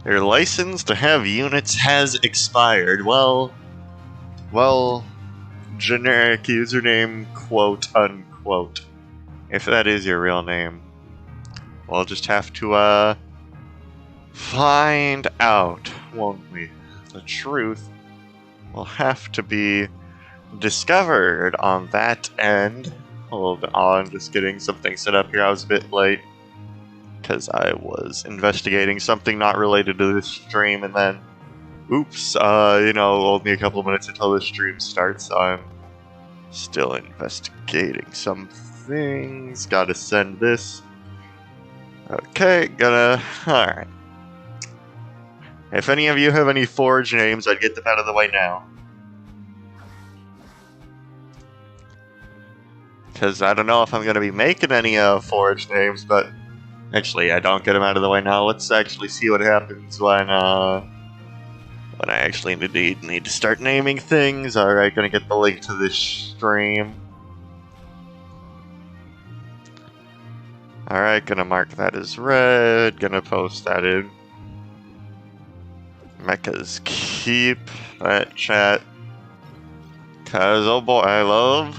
Your license to have units has expired. Well, generic username, quote unquote. If that is your real name, we'll just have to, find out, won't we? The truth will have to be discovered on that end. Hold on, just getting something set up here. I was a bit late because I was investigating something not related to this stream, and then, oops, only a couple of minutes until the stream starts, so I'm still investigating some things. Gotta send this. Okay, alright. If any of you have any forge names, I'd get them out of the way now. Because I don't know if I'm going to be making any forge names, but actually, I don't get them out of the way now. Let's actually see what happens when I actually need to start naming things. Alright, gonna get the link to this stream. Alright, gonna mark that as red. Gonna post that in Mecha's Keep, that chat. Cause, oh boy, I love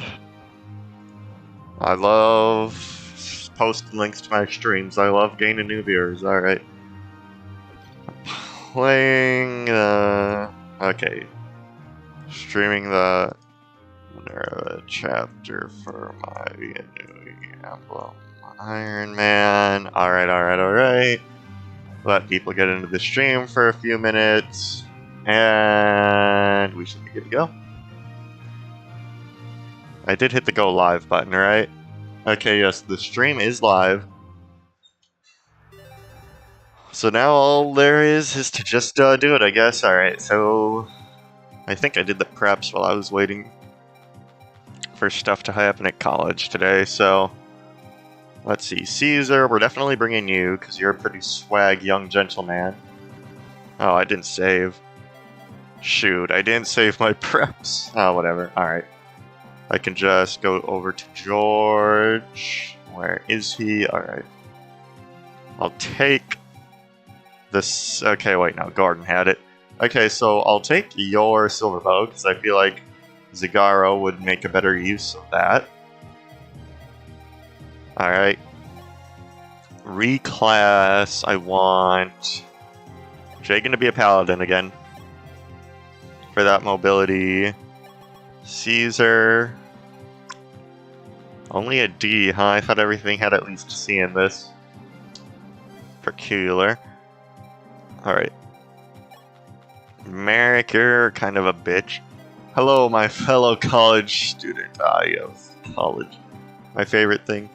posting links to my streams. I love gaining new viewers. Alright. Playing, okay. Streaming the chapter for my new Emblem Iron Man. Alright. Let people get into the stream for a few minutes. And we should be good to go. I did hit the go live button, right? Okay, yes, the stream is live. So now all there is to just do it, I guess. Alright, so I think I did the preps while I was waiting for stuff to happen at college today, so let's see. Caesar, we're definitely bringing you, because you're a pretty swag young gentleman. Oh, I didn't save. Shoot, I didn't save my preps. Oh, whatever. Alright. I can just go over to George. Where is he? Alright. I'll take this. Okay, wait, no, Gordon had it. Okay, so I'll take your silver bow, because I feel like Zagaro would make a better use of that. Alright. Reclass, I want Jagan to be a paladin again. For that mobility. Caesar. Only a D, huh? I thought everything had at least a C in this. Peculiar. Alright. Merrick, you're kind of a bitch. Hello, my fellow college student. Ah, yes, college. My favorite thing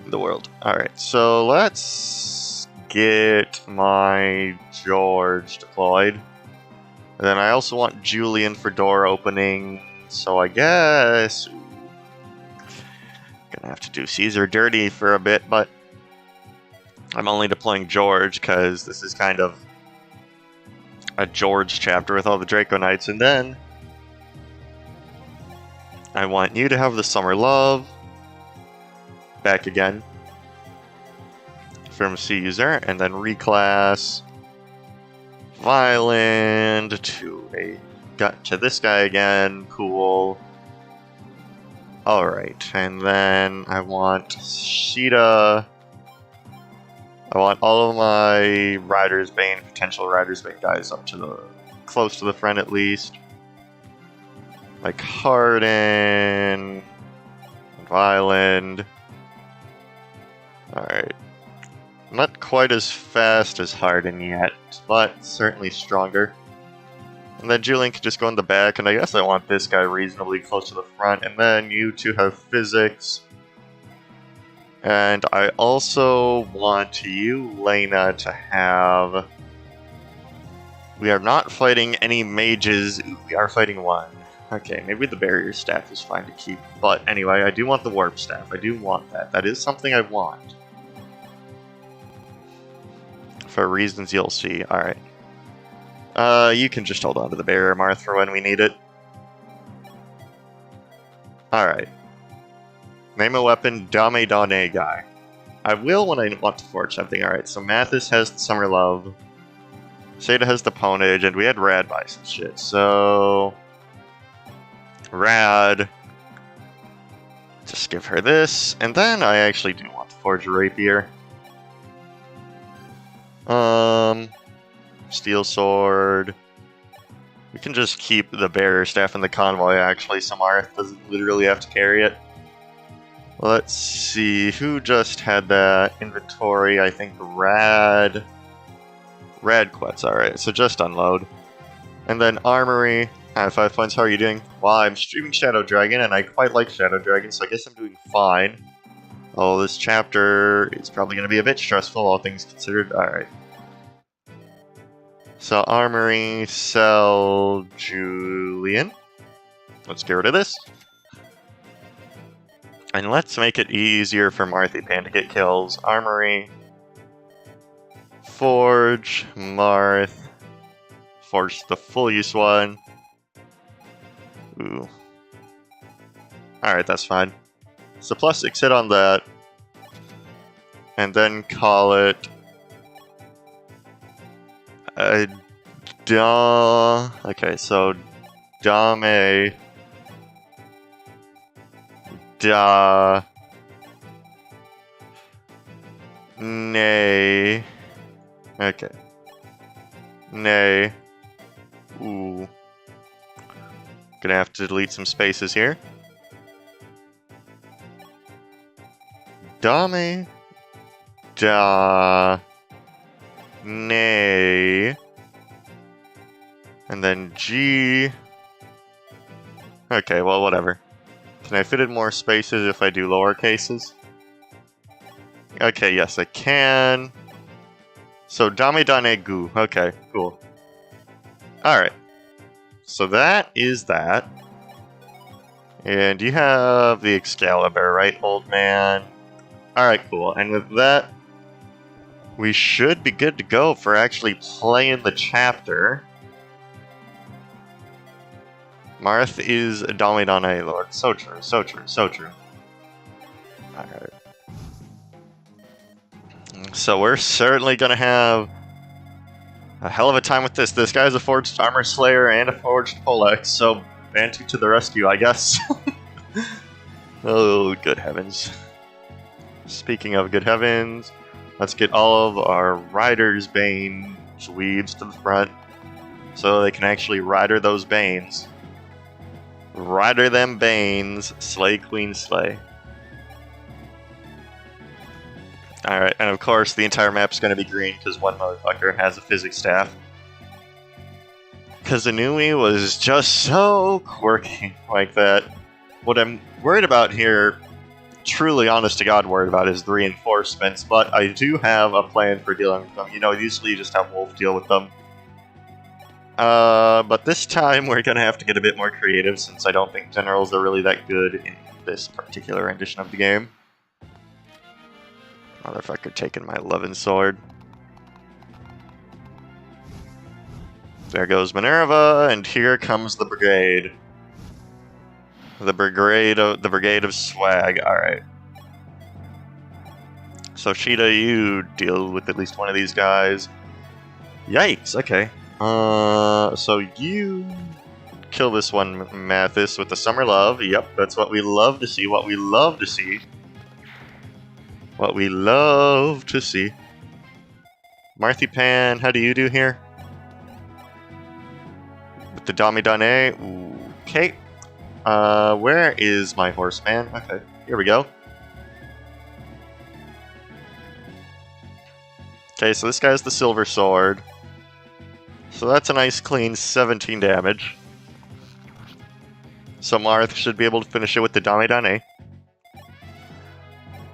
in the world. Alright, so let's get my George deployed. And then I also want Julian for door opening. So I guess gonna have to do Caesar dirty for a bit, but I'm only deploying George because this is kind of a George chapter with all the Draco Knights, and then I want you to have the Summer Love back again from Caesar, and then reclass Violent to a got to this guy again. Cool. Alright, and then I want Sheeta. I want all of my Rider's Bane, potential Rider's Bane guys up to the close to the front at least. Like Harden, Violent. Alright. Not quite as fast as Harden yet, but certainly stronger. And then Julian can just go in the back, and I guess I want this guy reasonably close to the front, and then you two have physics. And I also want you, Lena, to have... We are not fighting any mages, we are fighting one. Okay, maybe the barrier staff is fine to keep, but anyway, I do want the warp staff, I do want that. That is something I want. For reasons you'll see. Alright. You can just hold on to the barrier, Marth, for when we need it. Alright. Name a weapon, Dame Dane guy. I will when I want to forge something. Alright, so Mathis has Summer Love. Seda has the Ponage, and we had Rad buy some shit, so... Rad... Just give her this, and then I actually do want to forge a Rapier. Steel Sword... We can just keep the Bearer Staff in the Convoy, actually, so Marth doesn't literally have to carry it. Let's see, who just had that inventory? I think Rad Quetz, alright, so just unload. And then Armory, hi, 5 points, how are you doing? Well, I'm streaming Shadow Dragon, and I quite like Shadow Dragon, so I guess I'm doing fine. Oh, this chapter is probably going to be a bit stressful, all things considered. Alright. So, Armory, sell Julian. Let's get rid of this. And let's make it easier for Marthipan to get kills. Armory, Forge, Marth, Forge the full use one. Ooh. Alright, that's fine. So plus 6 hit on that. And then call it... Okay, so... Dame... Nay. Okay. Nay. Ooh. Gonna have to delete some spaces here. Dame. Da. Nay. And then G. Okay, well, whatever. Can I fit in more spaces if I do lower cases? Okay, yes, I can. So, Dame Dane Gu. Okay, cool. Alright. So that is that. And you have the Excalibur, right, old man? Alright, cool. And with that, we should be good to go for actually playing the chapter. Marth is a Dame Lord. So true, so true, so true. Alright. So we're certainly gonna have a hell of a time with this. This guy's a Forged Armor Slayer and a Forged Polex, so Bantu to the rescue, I guess. Oh, good heavens. Speaking of good heavens, let's get all of our Rider's Bane weebs to the front so they can actually rider those Banes. Rider them Banes, slay Queen slay. Alright, and of course the entire map's gonna be green because one motherfucker has a physics staff. Kazunui was just so quirky like that. What I'm worried about here, truly honest to God worried about, is the reinforcements, but I do have a plan for dealing with them. You know, usually you just have Wolf deal with them. But this time we're gonna have to get a bit more creative since I don't think generals are really that good in this particular rendition of the game. Motherfucker taking my Levin sword. There goes Minerva, and here comes the brigade. The brigade of swag. Alright. So Sheeta, you deal with at least one of these guys. Yikes, okay. So you kill this one, Mathis, with the Summer Love. Yep, that's what we love to see, what we love to see. What we love to see. Marthipan, how do you do here? With the Dame Dane. Okay. Where is my horseman? Okay, here we go. Okay, so this guy's the Silver Sword. So that's a nice clean 17 damage. So Marth should be able to finish it with the Dame Dane.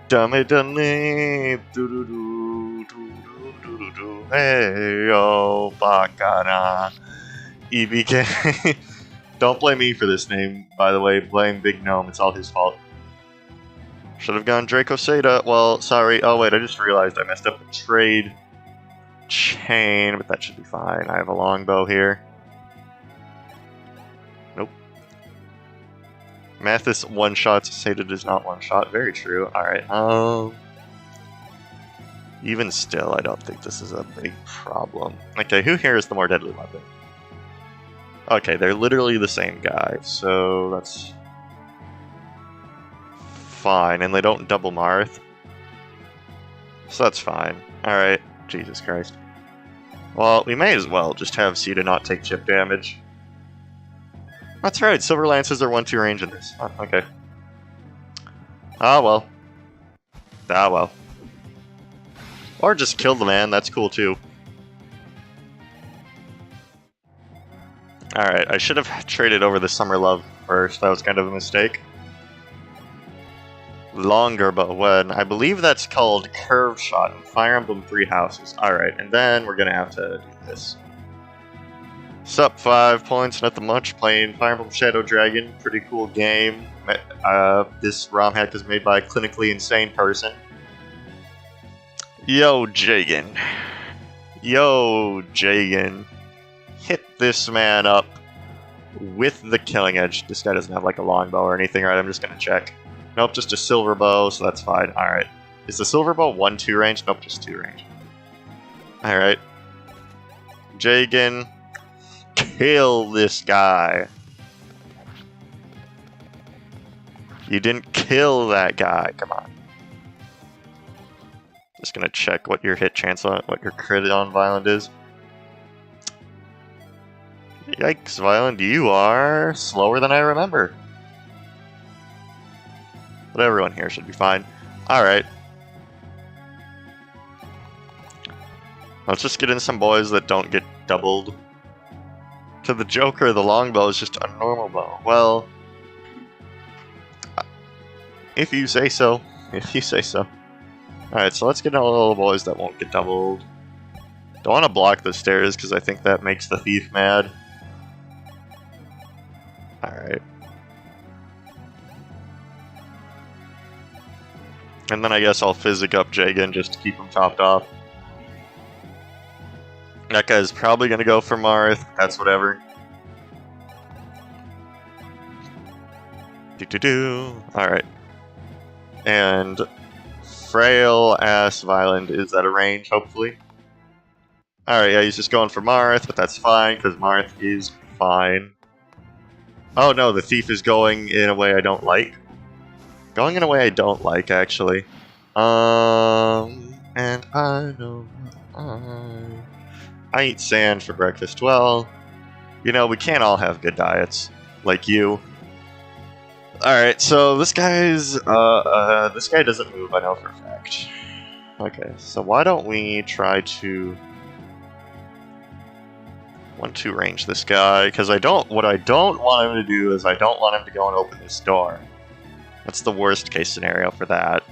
Dame Dane, do-do-do, hey yo, bacana, EBK. Don't blame me for this name, by the way. Blame Big Gnome. It's all his fault. Should have gone Draco Seda. Well, sorry. Oh wait, I just realized I messed up the trade chain, but that should be fine. I have a longbow here. Nope. Mathis one-shots, Seda does not one-shot. Very true. Alright, Even still, I don't think this is a big problem. Okay, who here is the more deadly weapon? Okay, they're literally the same guy, so that's fine. And they don't double Marth, so that's fine. Alright, Jesus Christ. Well, we may as well just have Sita not take chip damage. That's right, Silver Lances are 1-2 range in this. Oh, okay. Ah well. Ah well. Or just kill the man, that's cool too. Alright, I should have traded over the Summer Love first, that was kind of a mistake. Longer but when. I believe that's called Curve Shot in Fire Emblem 3 Houses. Alright, and then we're gonna have to do this. Sup, 5 points, nothing much, playing Fire Emblem Shadow Dragon, pretty cool game. This ROM hack is made by a clinically insane person. Yo, Jagan. Yo, Jagan. Hit this man up with the Killing Edge. This guy doesn't have like a longbow or anything, right? I'm just gonna check. Nope, just a silver bow, so that's fine. Alright. Is the silver bow 1-2 range? Nope, just 2 range. Alright. Jagan. Kill this guy. You didn't kill that guy. Come on. Just gonna check what your hit chance on, what your crit on Violent is. Yikes, Violent, you are slower than I remember. But everyone here should be fine. Alright. Let's just get in some boys that don't get doubled. To the Joker, the longbow is just a normal bow. Well, if you say so. If you say so. Alright, so let's get in all the boys that won't get doubled. Don't want to block the stairs because I think that makes the thief mad. Alright. And then I guess I'll physic up Jagan just to keep him topped off. That guy's probably going to go for Marth. That's whatever. Alright. And frail ass Violent is at a range, hopefully. Alright, yeah, he's just going for Marth, but that's fine, because Marth is fine. Oh no, the thief is going in a way I don't like. Going in a way I don't like, actually. And I know I eat sand for breakfast. Well, you know, we can't all have good diets, like you. Alright, so this guy's, this guy doesn't move, I know for a fact. Okay, so why don't we try to 1-2 range this guy, because what I don't want him to do is I don't want him to go and open this door. That's the worst case scenario for that.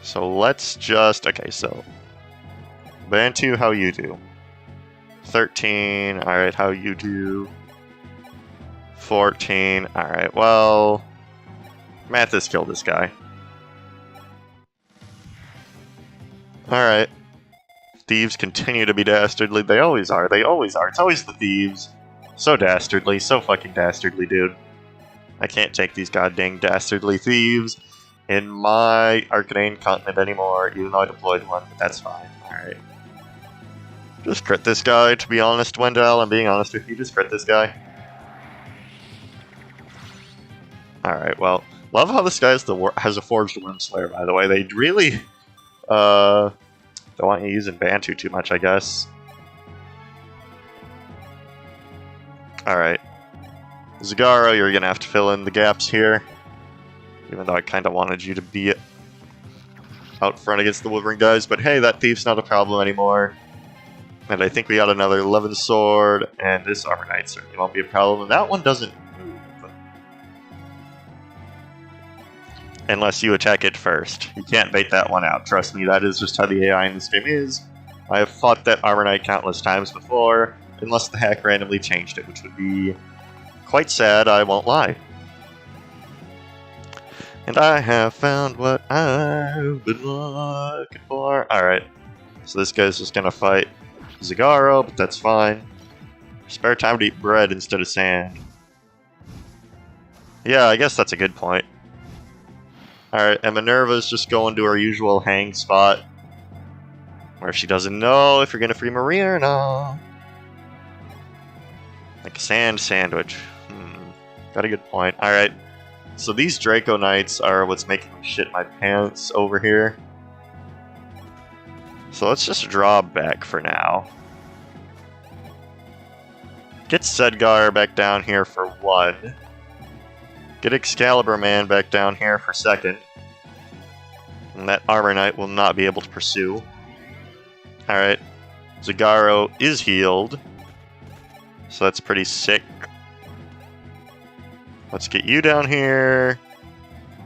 So let's just, okay, so Bantu, how you do? 13, alright, how you do? 14, alright, well, Mathis killed this guy. Alright. Thieves continue to be dastardly. They always are. They always are. It's always the thieves. So dastardly. So fucking dastardly, dude. I can't take these goddamn dastardly thieves in my Arcanine continent anymore, even though I deployed one, but that's fine. Alright. Just crit this guy, to be honest, Wendell. I'm being honest with you. Just crit this guy. Alright, well. Love how this guy has a Forged Wyrmslayer, by the way. They really, don't want you using Bantu too much, I guess. Alright. Zagara, you're gonna have to fill in the gaps here. Even though I kinda wanted you to be out front against the Wolverine guys, but hey, that thief's not a problem anymore. And I think we got another 11 sword, and this Armor Knight certainly won't be a problem. And that one doesn't move. Unless you attack it first. You can't bait that one out. Trust me, that is just how the AI in this game is. I have fought that Armor Knight countless times before, unless the hack randomly changed it, which would be quite sad, I won't lie. And I have found what I've been looking for. Alright, so this guy's just gonna fight Zagaro, but that's fine. Spare time to eat bread instead of sand. Yeah, I guess that's a good point. Alright, and Minerva's just going to her usual hang spot. Where she doesn't know if you're gonna free Maria or not. Like a sand sandwich. Got a good point. Alright. So these Draco Knights are what's making me shit my pants over here. So let's just draw back for now. Get Sedgar back down here for 1. Get Excalibur Man back down here for 2nd. And that Armor Knight will not be able to pursue. Alright. Zagaro is healed. So that's pretty sick. Let's get you down here.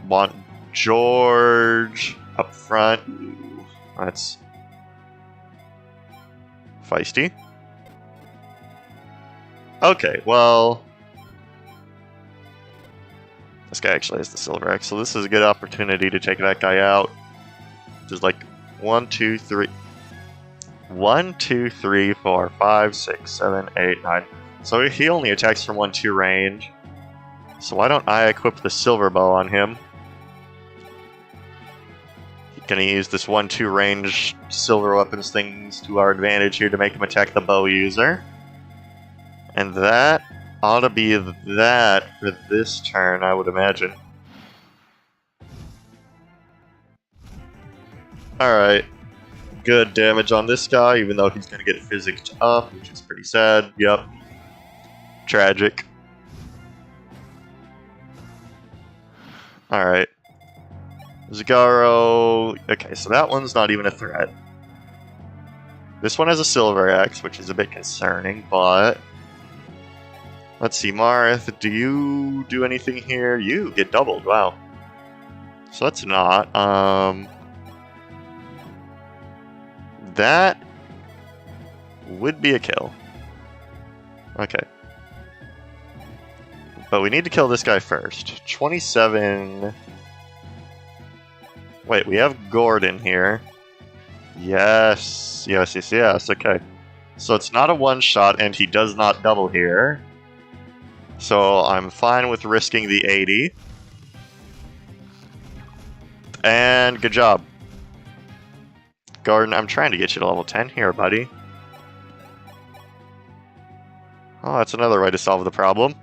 Want George up front. That's feisty. Okay, well, this guy actually has the Silver Axe, so this is a good opportunity to take that guy out. Just like 1, 2, 3. 1, 2, 3, 4, 5, 6, 7, 8, 9. So he only attacks from 1-2 range. So why don't I equip the Silver Bow on him? Gonna use this 1-2 range silver weapons things to our advantage here to make him attack the bow user. And that ought to be that for this turn, I would imagine. Alright. Good damage on this guy, even though he's gonna get physicked up, which is pretty sad. Yep. Tragic. Alright. Zagaro. Okay, so that one's not even a threat. This one has a Silver Axe, which is a bit concerning, but... Let's see, Marth, do you do anything here? You get doubled, wow. So that's not. That would be a kill. Okay. But we need to kill this guy first. 27... Wait, we have Gordon here. Yes. Yes, yes, yes. Okay. So it's not a one-shot, and he does not double here. So I'm fine with risking the 80. And good job. Gordon, I'm trying to get you to level 10 here, buddy. Oh, that's another way to solve the problem.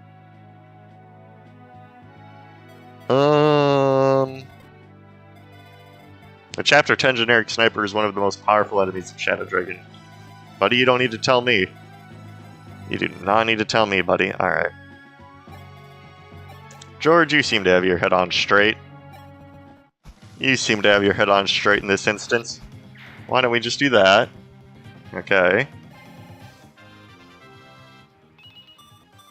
The Chapter 10 generic sniper is one of the most powerful enemies of Shadow Dragon. Buddy, you don't need to tell me. You do not need to tell me, buddy. Alright. George, you seem to have your head on straight. You seem to have your head on straight in this instance. Why don't we just do that? Okay.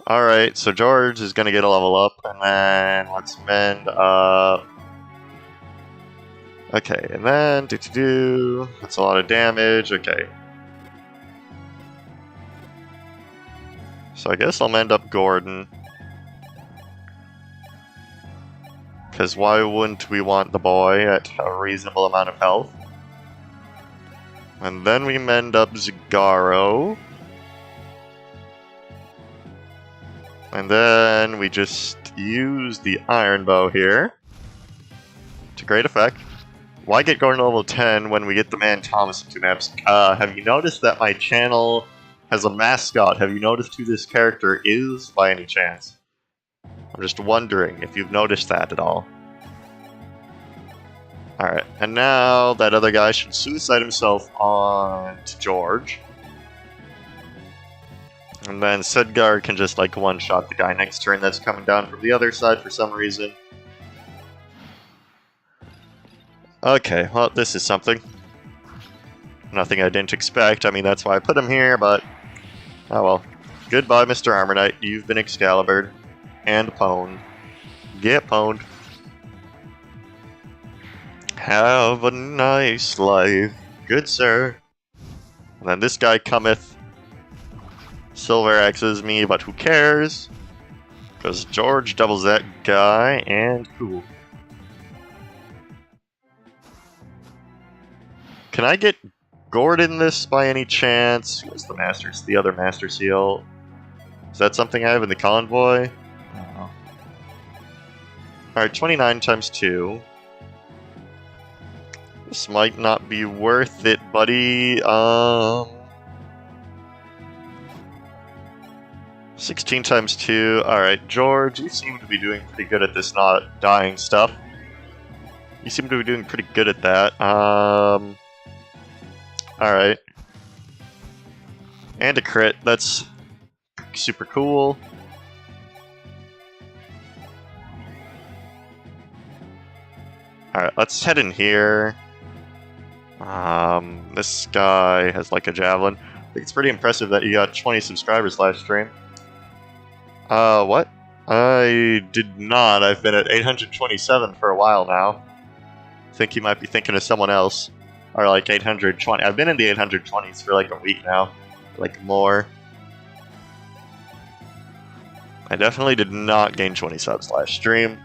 Alright, so George is gonna get a level up, and then let's mend up. Okay, and then that's a lot of damage. Okay. So I guess I'll mend up Gordon. Because why wouldn't we want the boy at a reasonable amount of health? And then we mend up Zagaro. And then we just use the Iron Bow here. To great effect. Why get Gordon level 10 when we get the man Thomas in 2 maps? Have you noticed that my channel has a mascot? Have you noticed who this character is by any chance? I'm just wondering if you've noticed that at all. Alright, and now that other guy should suicide himself on to George. And then Sedgar can just like one-shot the guy next turn that's coming down from the other side for some reason. Okay, well, this is something. Nothing I didn't expect. I mean, that's why I put him here, but... Oh well. Goodbye, Mr. Armor Knight. You've been Excalibured. And pwned. Get pwned. Have a nice life, good sir. And then this guy cometh. Silver axes me, but who cares? Because George doubles that guy, and cool. Can I get Gordon this by any chance? Who's the Masters? The other Master Seal. Is that something I have in the convoy? I don't know. Alright, 29 times 2. This might not be worth it, buddy. 16 times 2. Alright, George, you seem to be doing pretty good at this not dying stuff. You seem to be doing pretty good at that. Alright. And a crit. That's super cool. Alright, let's head in here. This guy has like a javelin. I think it's pretty impressive that you got 20 subscribers last stream. What? I did not. I've been at 827 for a while now. I think you might be thinking of someone else. Or like 820. I've been in the 820s for like a week now. Like more. I definitely did not gain 20 subs last stream.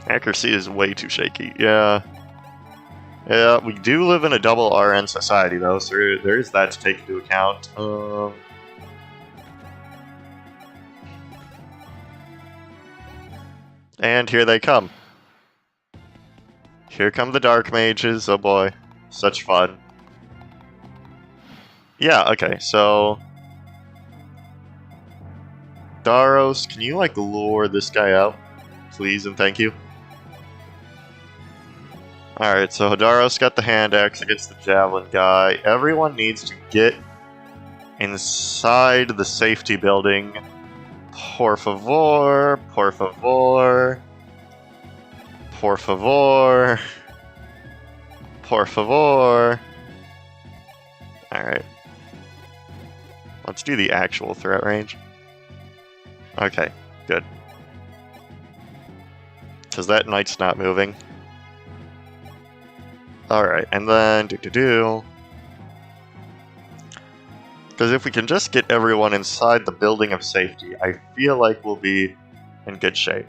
Accuracy is way too shaky. Yeah. Yeah, we do live in a double RN society though, so there is that to take into account. And here they come. Here come the Dark Mages, oh boy. Such fun. Yeah, okay, so... Daros, can you, like, lure this guy out? Please and thank you. Alright, so Daros got the hand axe against the javelin guy. Everyone needs to get inside the safety building. Por favor, por favor, por favor, por favor. Alright. Let's do the actual threat range. Okay, good. Because that knight's not moving. Alright, and then because if we can just get everyone inside the building of safety, I feel like we'll be in good shape.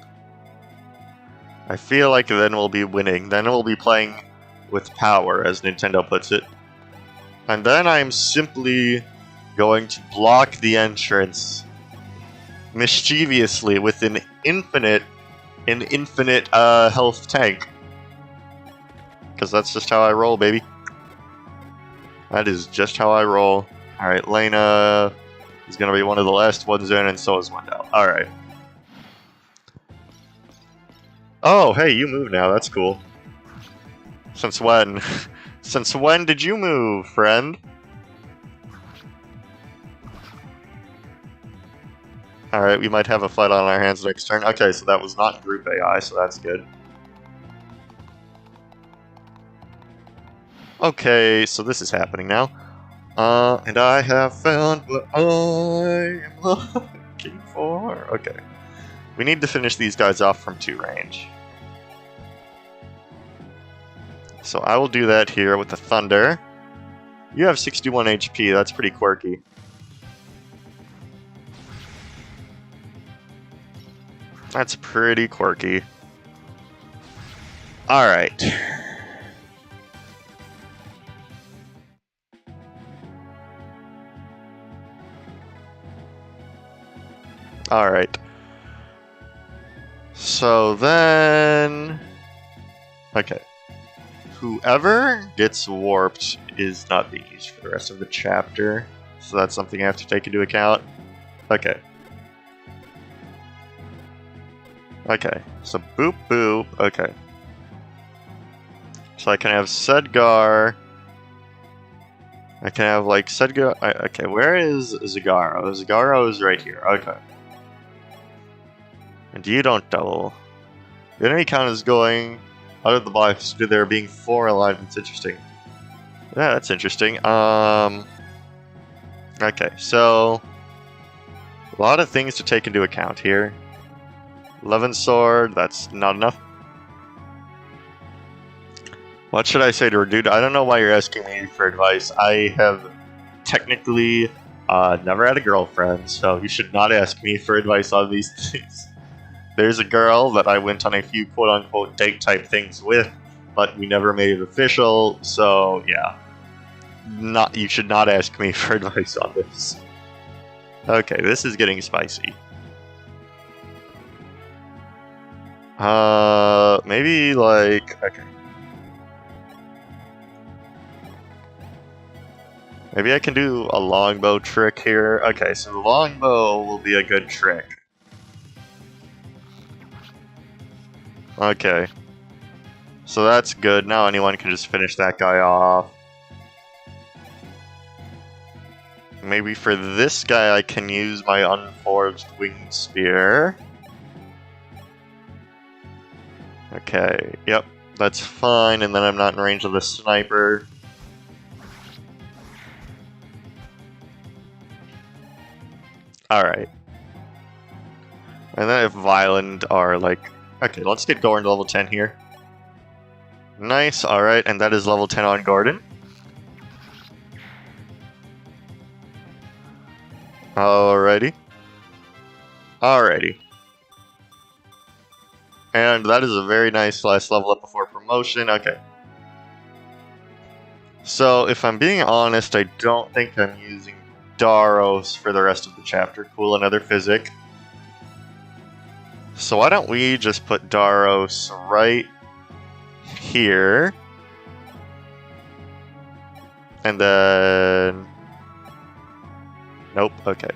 I feel like then we'll be winning. Then we'll be playing with power, as Nintendo puts it. And then I'm simply going to block the entrance mischievously with an infinite health tank. Because that's just how I roll, baby. That is just how I roll. Alright, Lena is going to be one of the last ones in, and so is Wendell. Alright. Oh, hey, you move now. That's cool. Since when? Since when did you move, friend? Alright, we might have a fight on our hands next turn. Okay, so that was not group AI, so that's good. Okay, so this is happening now. And I have found what I am looking for. Okay. We need to finish these guys off from 2 range. So I will do that here with the Thunder. You have 61 HP, that's pretty quirky. That's pretty quirky. Alright. Alright. So then... Okay. Whoever gets warped is not being used for the rest of the chapter. So that's something I have to take into account. Okay. Okay. So boop boop. Okay. So I can have Sedgar. I can have like Sedgar. Okay, where is Zagaro? Zagaro is right here. Okay. And you don't double. The enemy count is going out of the box due to there being 4 alignments. Interesting. Yeah, that's interesting. Okay, so a lot of things to take into account here. 11 sword, that's not enough. What should I say to her, dude? I don't know why you're asking me for advice. I have technically never had a girlfriend, so you should not ask me for advice on these things. There's a girl that I went on a few quote-unquote date-type things with, but we never made it official, so yeah. You should not ask me for advice on this. Okay, this is getting spicy. But maybe, like... Okay. Maybe I can do a longbow trick here. Okay, so the longbow will be a good trick. Okay. So that's good. Now anyone can just finish that guy off. Maybe for this guy I can use my unforged winged spear. Okay, yep, that's fine, and then I'm not in range of the sniper. Alright. And then if Violent are like... Okay, let's get Gordon to level 10 here. Nice, alright, and that is level 10 on Gordon. Alrighty. Alrighty. And that is a very nice last level up before promotion. Okay. So, if I'm being honest, I don't think I'm using Daros for the rest of the chapter. Cool, another physic. So why don't we just put Daros right here. And then... Nope, okay.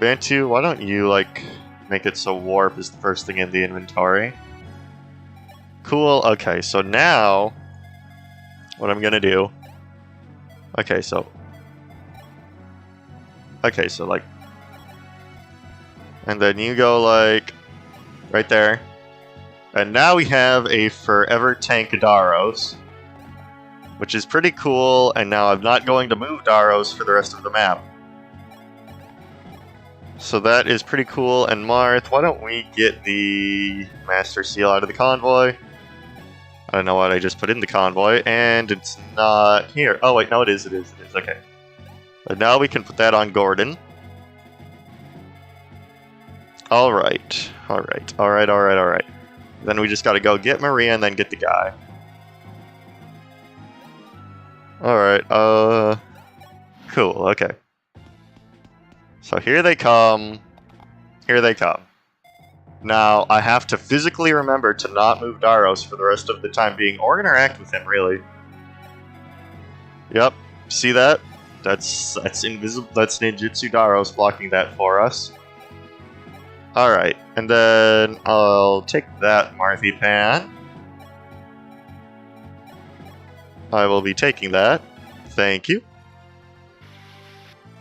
Bantu, why don't you, like, make it so warp is the first thing in the inventory? Cool, okay, so now... What I'm gonna do... Okay, so, like... And then you go, like, right there. And now we have a Forever Tank Daros. Which is pretty cool, and now I'm not going to move Daros for the rest of the map. So that is pretty cool, and Marth, why don't we get the Master Seal out of the convoy? I don't know what I just put in the convoy, and it's not here. Oh wait, no it is, okay. But now we can put that on Gordon. Alright. Then we just gotta go get Maria and then get the guy. Alright, cool, okay. So here they come. Now, I have to physically remember to not move Daros for the rest of the time being, or interact with him, really. Yep, see that? That's invisible. That's Ninjutsu Daros blocking that for us. Alright, and then I'll take that Marthipan. I will be taking that. Thank you.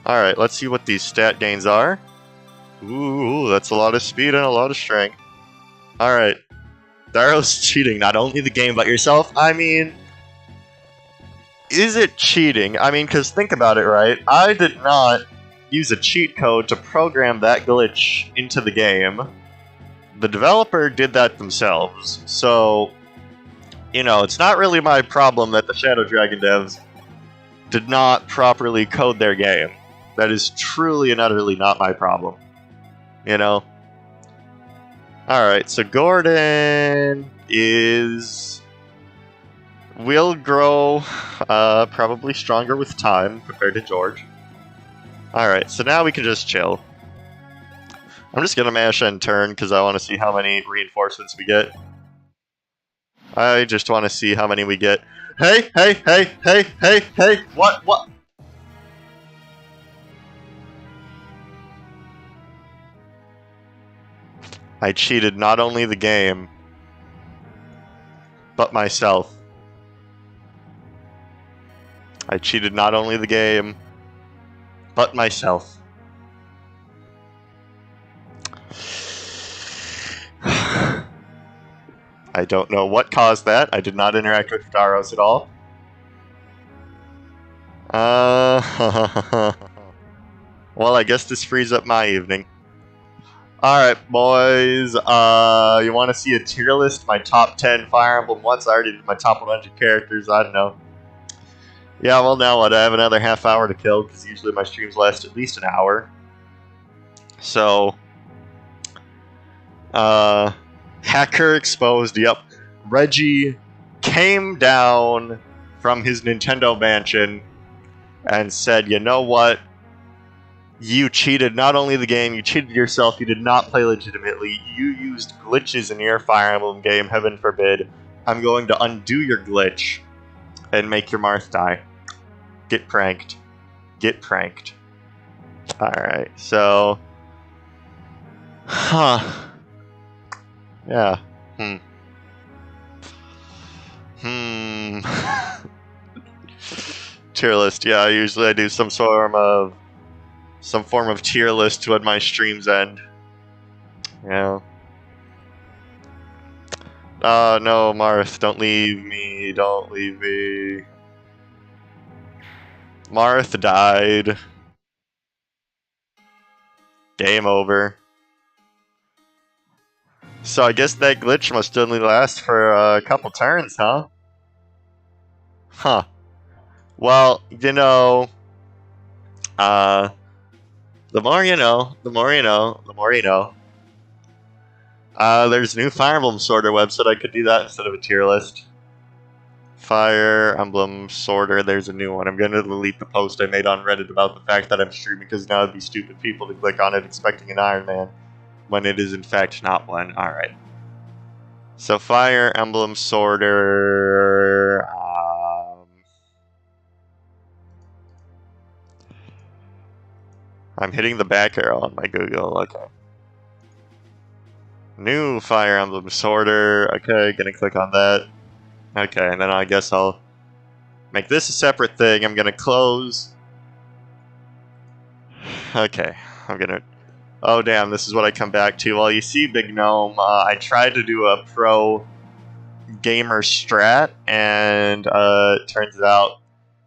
Alright, let's see what these stat gains are. Ooh, that's a lot of speed and a lot of strength. Alright. Daros cheating not only the game but yourself. I mean... Is it cheating? I mean, because think about it, right? I did not use a cheat code to program that glitch into the game. The developer did that themselves. So, you know, it's not really my problem that the Shadow Dragon devs did not properly code their game. That is truly and utterly not my problem. You know? Alright, so Gordon will grow probably stronger with time compared to George. Alright, so now we can just chill. I'm just gonna mash end turn because I want to see how many reinforcements we get. I just want to see how many we get. Hey! What? I cheated not only the game, but myself. I cheated not only the game, but myself. I don't know what caused that. I did not interact with Daros at all. Well, I guess this frees up my evening. Alright, boys. You want to see a tier list? My top 10 Fire Emblem ones? I already did my top 100 characters. I don't know. Yeah, well, now what? I have another half hour to kill, because usually my streams last at least an hour. So... Hacker exposed, yep. Reggie came down from his Nintendo mansion and said, you know what? You cheated not only the game, you cheated yourself, you did not play legitimately, you used glitches in your Fire Emblem game, heaven forbid. I'm going to undo your glitch and make your Marth die. Get pranked. Get pranked. Alright, so... Huh. Yeah. Tier list, yeah, usually I do some form of tier list when my streams end. Yeah. No, Marth, don't leave me, don't leave me. Marth died. Game over. So I guess that glitch must only last for a couple turns, huh? Huh. Well, you know... the more you know, the more you know, the more you know. There's a new Fire Emblem Sorter website. I could do that instead of a tier list. Fire Emblem Sorter, there's a new one. I'm going to delete the post I made on Reddit about the fact that I'm streaming, because now it'd be stupid people to click on it expecting an Iron Man, when it is in fact not one. Alright. So Fire Emblem Sorter... I'm hitting the back arrow on my Google, okay. New Fire Emblem Sorter, okay, gonna click on that. Okay, and then I guess I'll make this a separate thing. I'm gonna close. Okay, I'm gonna... Oh damn, this is what I come back to. Well, you see, Big Gnome, I tried to do a pro gamer strat, and turns out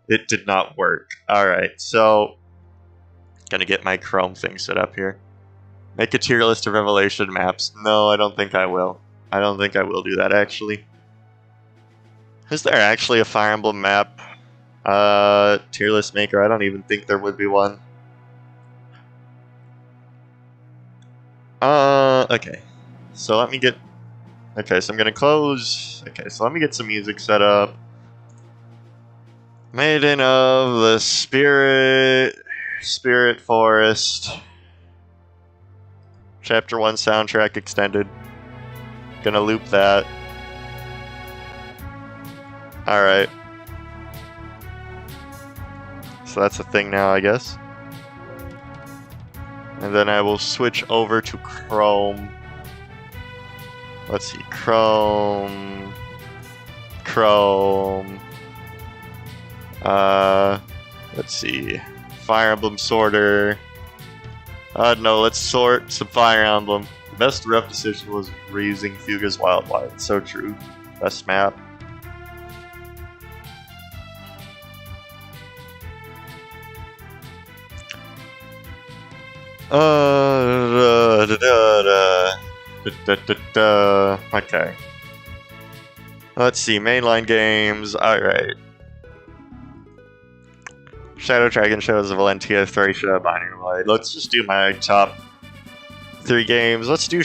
it did not work. Alright, so... Gonna get my Chrome thing set up here. Make a tier list of Revelation maps. No, I don't think I will. I don't think I will do that, actually. Is there actually a Fire Emblem map tier list maker? I don't even think there would be one. Okay. So let me get... Okay, so I'm gonna close... Okay, so let me get some music set up. Maiden of the Spirit Forest. Chapter 1 soundtrack extended. Gonna loop that. Alright. So that's a thing now, I guess. And then I will switch over to Chrome. Let's see, Chrome. Let's see. Fire Emblem Sorter. No, let's sort some Fire Emblem. The best ref decision was reusing Fuga's Wildlife. It's so true. Best map. Okay. Let's see, mainline games. Alright. Shadow Dragon, Shadows of Valentia, Thracia, Binding Blade. Let's just do my top 3 games. Let's do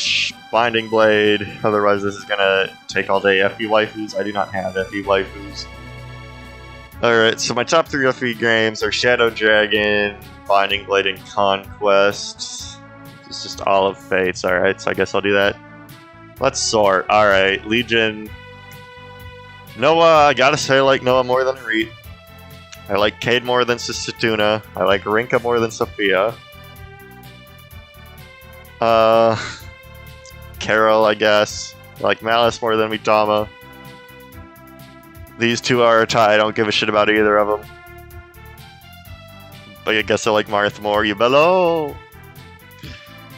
Binding Blade, otherwise this is gonna take all day. FE waifus, I do not have FE waifus. Alright, so my top 3 FE games are Shadow Dragon, Binding Blade, and Conquest. It's just all of Fates, alright, so I guess I'll do that. Let's sort. Alright, Legion. Noah, I gotta say I like Noah more than Reet. I like Cade more than Sasatuna. I like Rinka more than Sophia. Carol, I guess. I like Malice more than Mitama. These two are a tie. I don't give a shit about either of them. But I guess I like Marth more. You bellow!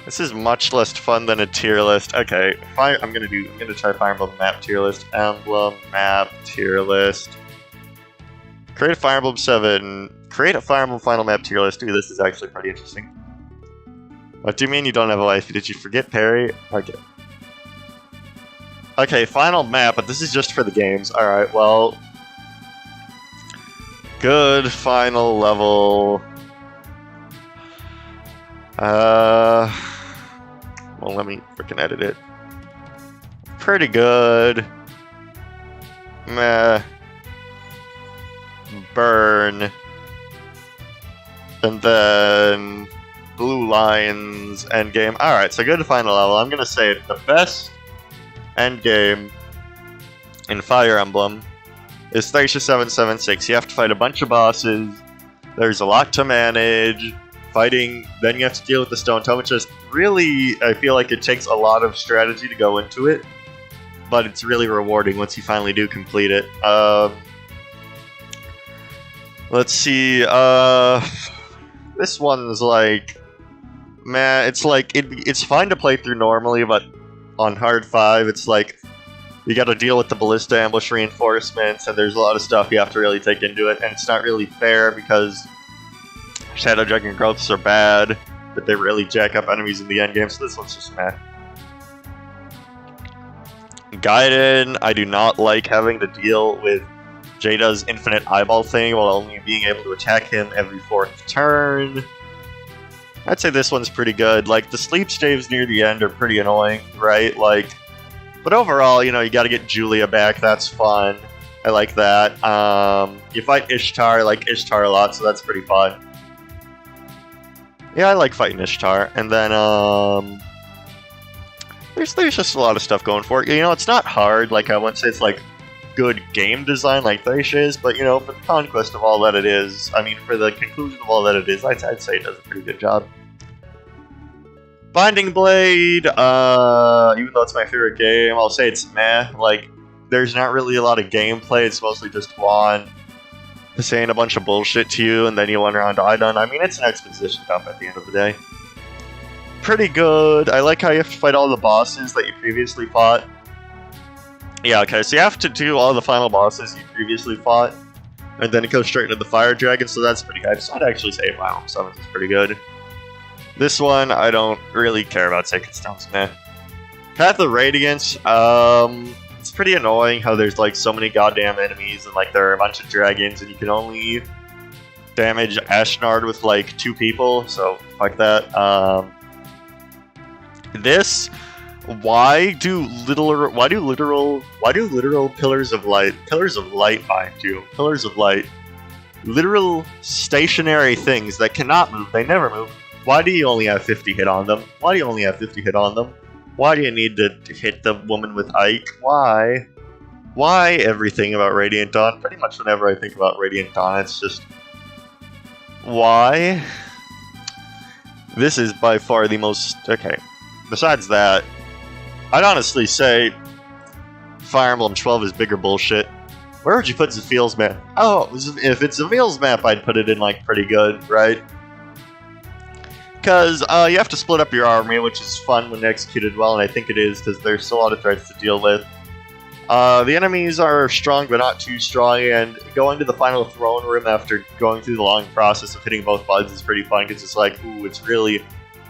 This is much less fun than a tier list. Okay, I'm gonna try Fire Emblem map tier list. Emblem map tier list. Create a Fire Emblem 7. Create a Fire Emblem final map tier list. Ooh, this is actually pretty interesting. What do you mean you don't have a life? Did you forget Perry? Okay. Okay, final map, but this is just for the games. Alright, well... Good final level... Well, let me freaking edit it. Pretty good. Meh. Burn. And then... Blue Lions endgame. Alright, so go to final level. I'm gonna say the best endgame in Fire Emblem is Thracia 776. You have to fight a bunch of bosses. There's a lot to manage. Fighting, then you have to deal with the Stone Tome. It's just really, I feel like it takes a lot of strategy to go into it, but it's really rewarding once you finally do complete it. Let's see, this one's like, man, it's like, it's fine to play through normally, but on hard 5, it's like, you gotta deal with the Ballista ambush reinforcements, and there's a lot of stuff you have to really take into it, and it's not really fair because Shadow Dragon growths are bad, but they really jack up enemies in the endgame, so this one's just meh. Gaiden, I do not like having to deal with Jada's infinite eyeball thing while only being able to attack him every 4th turn. I'd say this one's pretty good. Like, the sleep staves near the end are pretty annoying, right? Like, but overall, you know, you gotta get Julia back, that's fun. I like that. You fight Ishtar, I like Ishtar a lot, so that's pretty fun. Yeah, I like fighting Ishtar, and then, there's just a lot of stuff going for it. You know, it's not hard, like, I wouldn't say it's, like, good game design like Thracia is, but, you know, for the conquest of all that it is, I mean, for the conclusion of all that it is, I'd say it does a pretty good job. Binding Blade, even though it's my favorite game, I'll say it's meh. Like, there's not really a lot of gameplay, it's mostly just Juan saying a bunch of bullshit to you, and then you went around to Idun. I mean, it's an exposition dump at the end of the day. Pretty good. I like how you have to fight all the bosses that you previously fought. Yeah, okay, so you have to do all the final bosses you previously fought, and then it goes straight into the Fire Dragon, so that's pretty good. So I'd actually say Fire Emblem 7 is pretty good. This one, I don't really care about Sacred Stones, meh. Path of Radiance, it's pretty annoying how there's like so many goddamn enemies and like there are a bunch of dragons and you can only damage Ashnard with like 2 people, so fuck that. Why do literal pillars of light bind you? Pillars of light. Literal stationary things that cannot move, they never move. Why do you only have 50 hit on them? Why do you only have 50 hit on them? Why do you need to hit the woman with Ike? Why? Why everything about Radiant Dawn? Pretty much whenever I think about Radiant Dawn, it's just... why? This is by far the most... okay. Besides that, I'd honestly say Fire Emblem 12 is bigger bullshit. Where would you put Zafil's map? Oh, if it's Zafil's map, I'd put it in, like, pretty good, right? Because you have to split up your army, which is fun when executed well, and I think it is, because there's still a lot of threats to deal with. The enemies are strong, but not too strong, and going to the final throne room after going through the long process of hitting both buttons is pretty fun, because it's like, ooh, it's really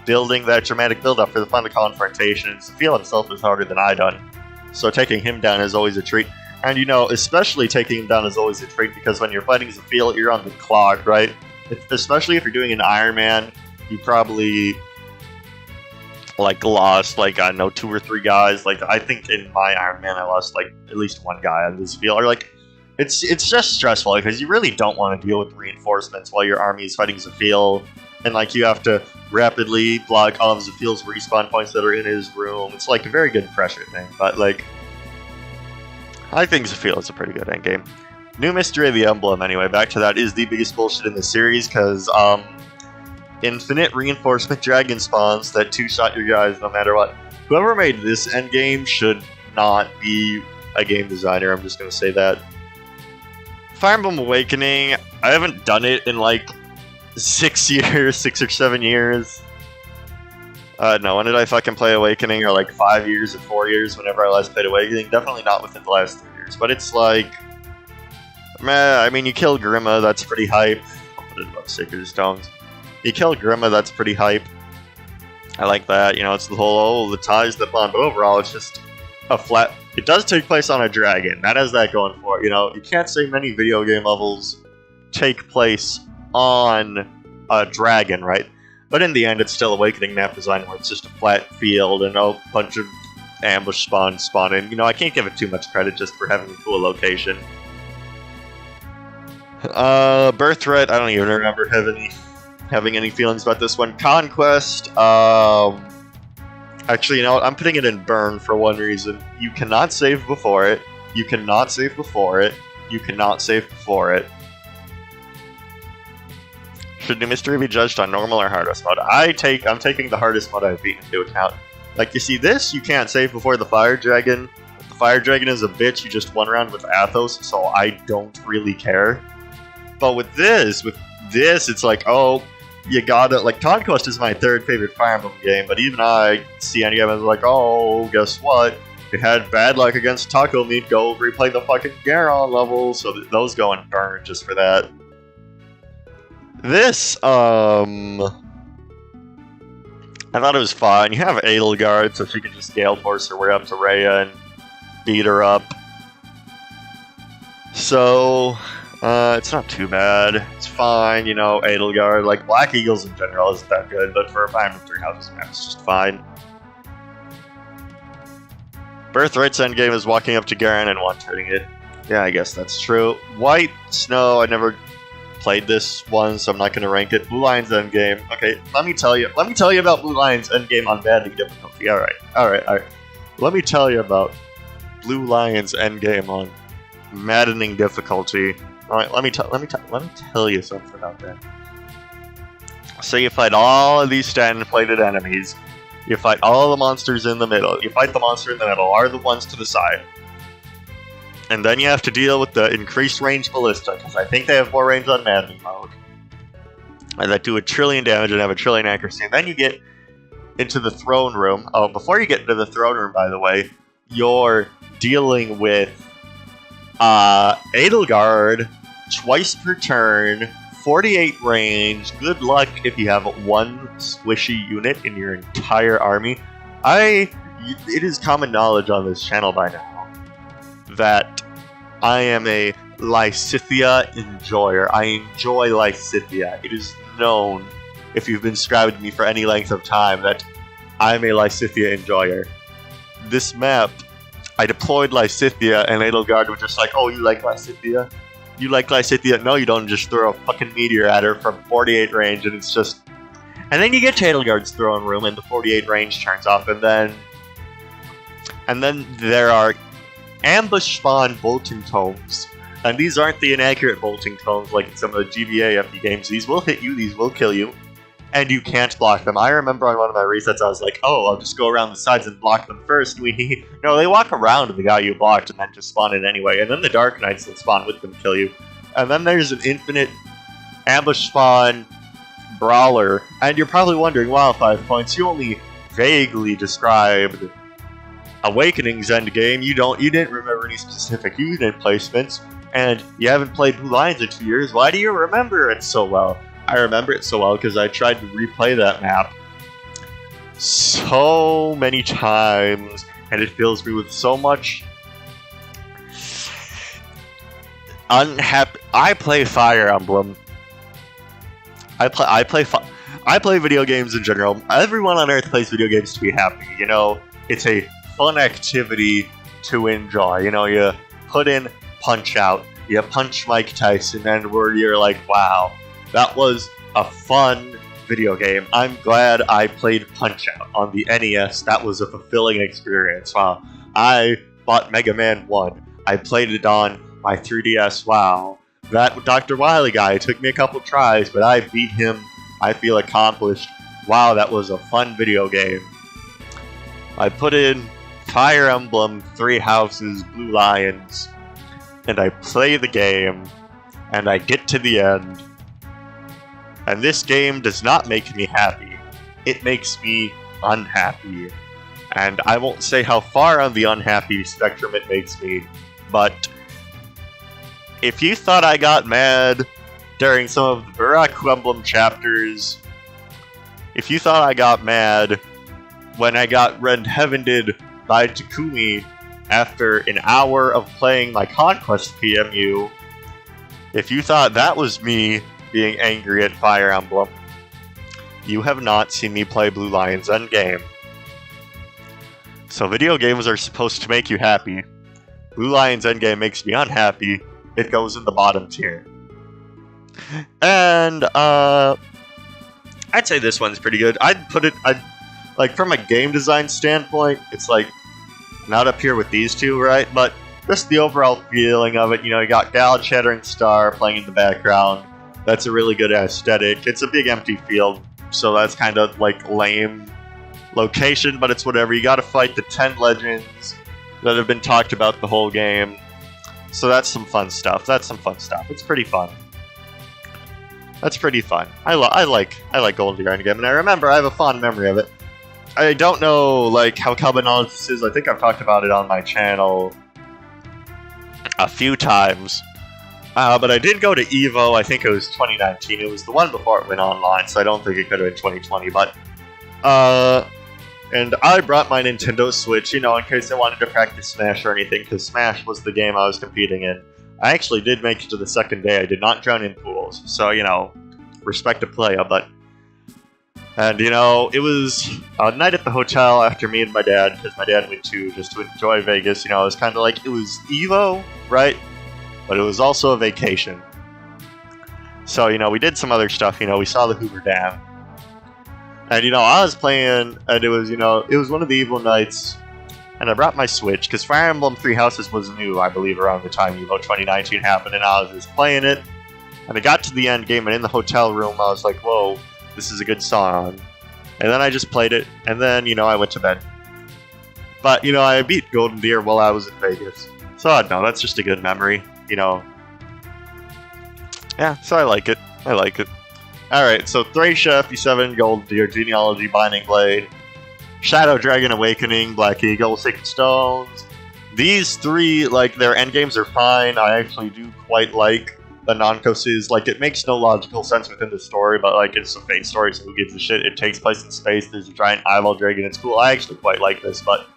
building that dramatic build-up for the final confrontation. Zafil himself is harder than Idun, so taking him down is always a treat. And, you know, especially taking him down is always a treat, because when you're fighting Zafil, you're on the clock, right? Especially if you're doing an Iron Man, you probably, like, lost, like, I don't know, 2 or 3 guys. Like, I think in my Iron Man, I lost, like, at least 1 guy on this field. Or, like, it's just stressful, because you really don't want to deal with reinforcements while your army is fighting Zafil. And, like, you have to rapidly block all of Zafil's respawn points that are in his room. It's, like, a very good pressure thing. But, like, I think Zafil is a pretty good endgame. New Mystery of the Emblem, anyway, back to that, is the biggest bullshit in the series, because, infinite reinforcement dragon spawns that 2-shot your guys no matter what. Whoever made this endgame should not be a game designer, I'm just gonna say that. Fire Emblem Awakening, I haven't done it in like 6 years, 6 or 7 years. No, when did I fucking play Awakening? Or like 5 years or 4 years whenever I last played Awakening? Definitely not within the last 3 years, but it's like... meh, I mean, you kill Grima, that's pretty hype. I'll put it above Sacred Stones. You kill Grima, that's pretty hype. I like that, you know, it's the whole, the ties that bond, but overall it's just a flat... it does take place on a dragon, that has that going for it, you know, you can't say many video game levels take place on a dragon, right? But in the end, it's still Awakening map design where it's just a flat field and a bunch of ambush spawns spawn in. You know, I can't give it too much credit just for having a cool location. Birthright, I don't even remember having any having any feelings about this one. Conquest, actually, you know what? I'm putting it in Burn for one reason. You cannot save before it. You cannot save before it. You cannot save before it. Should New Mystery be judged on normal or hardest mode? I'm taking the hardest mode I've beaten into account. Like, you see this? You can't save before the Fire Dragon. The Fire Dragon is a bitch. You just won around with Athos, so I don't really care. But with this, it's like, oh, you gotta, like, Conquest is my third favorite Fire Emblem game, but even I see any of it like, oh, guess what? You had bad luck against Taco Meat, go replay the fucking Garon level, so those go in Burn just for that. This, I thought it was fun. You have Edelgard, so she can just Gale Force her way up to Rhea and beat her up. So, it's not too bad. It's fine, you know, Edelgard. Like, Black Eagles in general isn't that good, but for a Fire Emblem Three Houses map, it's just fine. Birthright's endgame is walking up to Garon and one-turning it. Yeah, I guess that's true. White Snow, I never played this one, so I'm not going to rank it. Blue Lion's endgame. Okay, let me tell you about Blue Lion's endgame on maddening difficulty. Alright. Let me tell you about Blue Lion's endgame on maddening difficulty. Alright, let me tell you something about that. So you fight all of these stand-plated enemies. You fight all the monsters in the middle. You fight the monster in the middle, or the ones to the side. And then you have to deal with the increased range ballista, because I think they have more range on maddening mode. And that do a trillion damage and have a trillion accuracy. And then you get into the throne room. Oh, before you get into the throne room, by the way, you're dealing with Edelgard twice per turn, 48 range. Good luck if you have one squishy unit in your entire army. It is common knowledge on this channel by now that I am a Lysithea enjoyer. I enjoy Lysithea. It is known, if you've been subscribed to me for any length of time, that I'm a Lysithea enjoyer. This map, I deployed Lysithea, and Edelgard was just like, oh, you like Lysithea? You like Lysithea? No, you don't. Just throw a fucking meteor at her from 48 range, and it's just... And then you get to Edelgard's throne room, and the 48 range turns off, and then there are ambush spawn bolting tomes. And these aren't the inaccurate bolting tomes like in some of the GBA FP games. These will hit you, these will kill you, and you can't block them. I remember on one of my resets I was like, oh, I'll just go around the sides and block them first. No, they walk around the guy you blocked and then just spawn in anyway. And then the Dark Knights that spawn with them kill you. And then there's an infinite ambush spawn brawler. And you're probably wondering, wow, 5 points, you only vaguely described Awakening's endgame. You didn't remember any specific unit placements, and you haven't played Blue Lions in 2 years. Why do you remember it so well? I remember it so well because I tried to replay that map so many times, and it fills me with so much unhappy. I play Fire Emblem. I play video games in general. Everyone on Earth plays video games to be happy. You know, it's a fun activity to enjoy. You know, you put in Punch-Out, you punch Mike Tyson, and you're like, wow, that was a fun video game. I'm glad I played Punch-Out on the NES. That was a fulfilling experience. Wow. I bought Mega Man 1. I played it on my 3DS. Wow. That Dr. Wily guy took me a couple tries, but I beat him. I feel accomplished. Wow, that was a fun video game. I put in Fire Emblem, Three Houses, Blue Lions, and I play the game, and I get to the end. And this game does not make me happy. It makes me unhappy. And I won't say how far on the unhappy spectrum it makes me, but if you thought I got mad during some of the Buraku Emblem chapters, if you thought I got mad when I got red-heavened by Takumi after an hour of playing my Conquest PMU, if you thought that was me being angry at Fire Emblem, you have not seen me play Blue Lion's endgame. So video games are supposed to make you happy. Blue Lion's endgame makes me unhappy. It goes in the bottom tier. And, I'd say this one's pretty good. I'd like from a game design standpoint, it's like not up here with these two, right? But just the overall feeling of it, you know, you got Gal Chattering Star playing in the background. That's a really good aesthetic. It's a big empty field, so that's kind of like lame location, but it's whatever. You got to fight the 10 legends that have been talked about the whole game. So that's some fun stuff. It's pretty fun. That's pretty fun. I like Golden Deer Endgame, and I remember I have a fond memory of it. I don't know like how common knowledge this is. I think I've talked about it on my channel a few times. But I did go to EVO, I think it was 2019. It was the one before it went online, so I don't think it could have been 2020. But, and I brought my Nintendo Switch, you know, in case I wanted to practice Smash or anything, because Smash was the game I was competing in. I actually did make it to the second day. I did not drown in pools, so, you know, respect to playa, but... And, you know, it was a night at the hotel after me and my dad, because my dad went too, just to enjoy Vegas. You know, it was kind of like, it was EVO, right? But it was also a vacation. So, you know, we did some other stuff. You know, we saw the Hoover Dam. And, you know, I was playing, and it was, you know, it was one of the EVO nights. And I brought my Switch, because Fire Emblem Three Houses was new, I believe, around the time EVO 2019 happened. And I was just playing it. And I got to the end game, and in the hotel room, I was like, whoa, this is a good song. And then I just played it, and then, you know, I went to bed. But, you know, I beat Golden Deer while I was in Vegas. So, I don't know, that's just a good memory. You know, yeah, so I like it. Alright, so Thracia, FE7, Golden Deer, Genealogy, Binding Blade, Shadow Dragon Awakening, Black Eagle, Sacred Stones. These three, like, their endgames are fine. I actually do quite like the non-Kosuz. Like, it makes no logical sense within the story, but, like, it's a Fate story, so who gives a shit? It takes place in space, there's a giant eyeball dragon, it's cool. I actually quite like this, but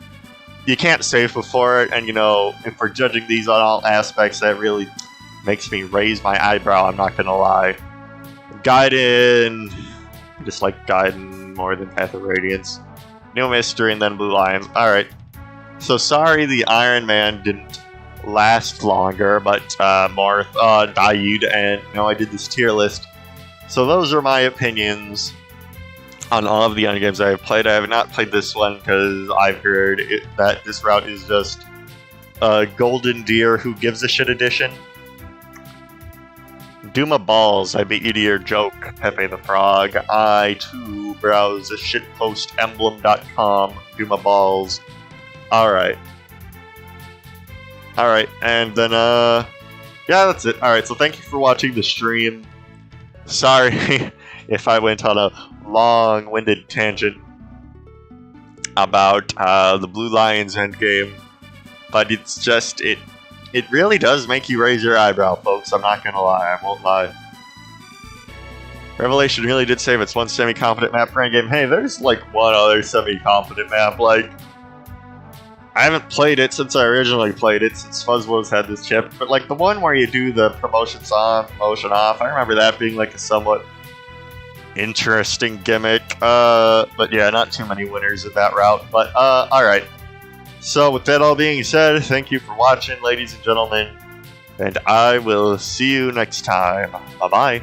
you can't save before it, and, you know, if we're judging these on all aspects, that really makes me raise my eyebrow, I'm not gonna lie. Gaiden, just like Gaiden more than Path of Radiance. New Mystery, and then Blue Lions. Alright. So sorry the Iron Man didn't last longer, but Marth died, and, you know, I did this tier list. So those are my opinions on all of the endgames I have played. I have not played this one because I've heard that this route is just Golden Deer Who Gives a Shit edition. Duma Balls, I beat you to your joke, Pepe the Frog. I, too, browse shitpostemblem.com. Duma Balls. Alright. Alright, and then, yeah, that's it. Alright, so thank you for watching the stream. Sorry if I went on a long-winded tangent about the Blue Lions endgame, but it's just, it really does make you raise your eyebrow, folks. I'm not gonna lie, I won't lie. Revelation really did save its one semi-competent map for endgame. Hey, there's like one other semi-competent map, like, I haven't played it since I originally played it, since Fuzzwoes had this chip, but like the one where you do the promotions on, promotion off, I remember that being like a somewhat interesting gimmick, but yeah, not too many winners of that route, but alright. So with that all being said, thank you for watching, ladies and gentlemen, and I will see you next time. Bye-bye.